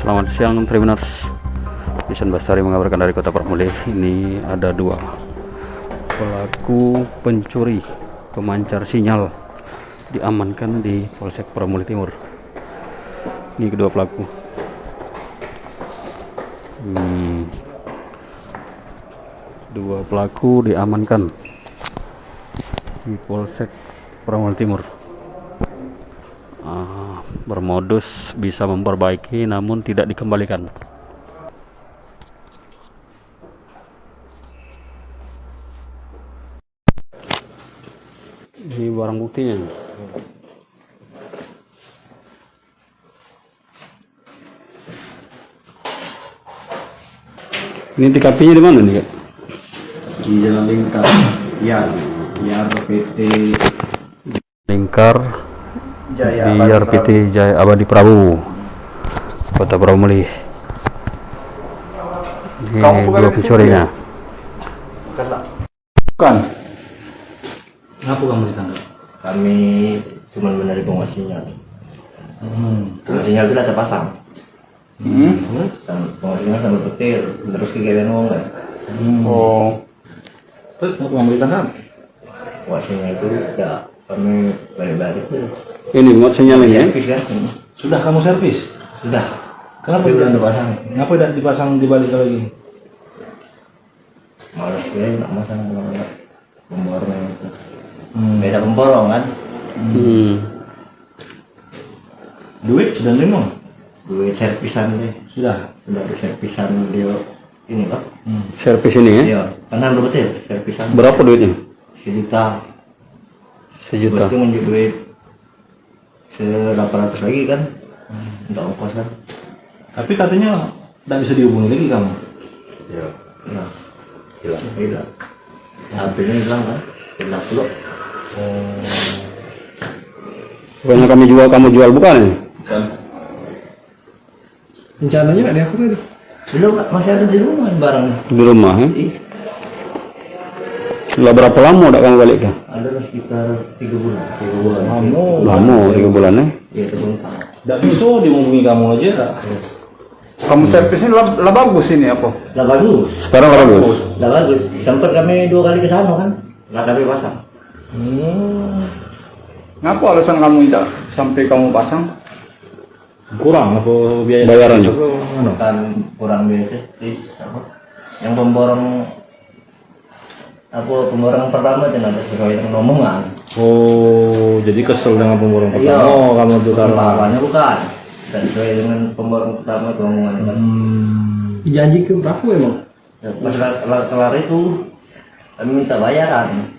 Selamat siang Triminers. Isan Bastari mengabarkan dari Kota Pramulia. Ini ada dua pelaku pencuri pemancar sinyal diamankan di Polsek Pramulia Timur. Ini kedua pelaku. Dua pelaku diamankan di Polsek Pramulia Timur. Bermodus bisa memperbaiki namun tidak dikembalikan. Ini barang buktinya. Ini TKP-nya di mana nih, Kak? Di Jalan Lingkar, Yar PT Lingkar di RPT Jaya Abadi Prabu, Kota Pramulia. Ini dua pencurinya. Bukan. Kenapa kamu ditangkap? Kami cuma menerima penguasinya. Penguasinya itu ada pasang. Penguasinya sambil petir, terus kegiatan uang kan. Oh. Terus kenapa kamu ditangkap? Penguasinya itu ya kami balik-balik tuh. Ini mod sinyalnya ya? Servis kan? Sudah kamu servis? Sudah. Kenapa Tapi belum tidak dipasang? Kenapa tidak dipasang di balik lagi? Males ya, nggak masang pemborongnya itu. Beda pemborong kan? Duit sudah nerima? Duit servisan deh. Sudah. Sudah ada servisan dia ini pak. Servis ini ya? Iya. Karena lu betul servisan. Berapa duitnya? 1 juta. 1 juta. Pasti menjual duit 800 lagi kan? Untuk ongkos kan? Tapi katanya tidak bisa dihubungi lagi kamu. Iya. Nah, hilang. HP-nya hilang kan? Hilang pula. Pokoknya kamu jual bukan ini? Rencananya nggak ada apa itu? Belum, masih ada di rumah barangnya. Di rumah ya? Ih, Sudah berapa lama udah kamu balik kan? ada sekitar 3 bulan. 3 bulan. Lama, 3 bulan ya? Iya, terbongkar. Tidak bisa dihubungi kamu aja. Kamu servisnya lah bagus ini apa? Lah bagus. Sekarang bagus. Lah bagus. Sempat kami 2 kali ke sana kan? Nggak kami pasang. Ngapa alasan kamu tidak sampai kamu pasang? Kurang apa biaya? Bayarannya? Kan kurang biaya sih. Yang pemborong pertama itu ada sesuai dengan omongan. Oh, jadi kesel dengan pemborong Iya. pertama. Oh, kamu tuh karena. Lawannya bukan. Dan sesuai dengan pemborong pertama itu omongan kan. Janji ke berapa emang? Ya, pas kelar itu kami minta bayaran.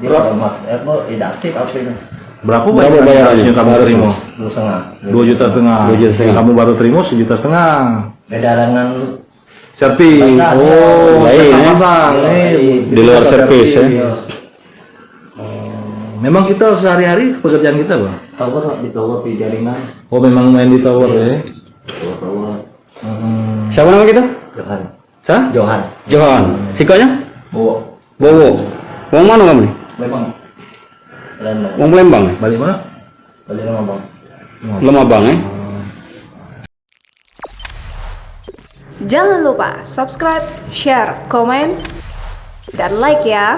Dia kalau tidak aktif apa ini? Berapa Berapa bayarannya? yang kamu terima? 2,5. 2,5 juta. 2,5 juta. Kamu baru terima 1,5 juta. Beda dengan Servis. Bangga, Oh, lain ya? pasang. Di luar servis ya? Memang kita sehari-hari pekerjaan kita, Bang. tower di tower di jaringan. Oh, memang main di tower ya. Tower. Siapa nama kita? Johan. Sah? Johan. Johan. Sikanya? Bowo. Bowo. Wong mana kamu nih? Memang. Lembang. Wong Palembang ya? Balik mana? Balik sama bang. Lemah Bang ya? Jangan lupa subscribe, share, komen, dan like ya.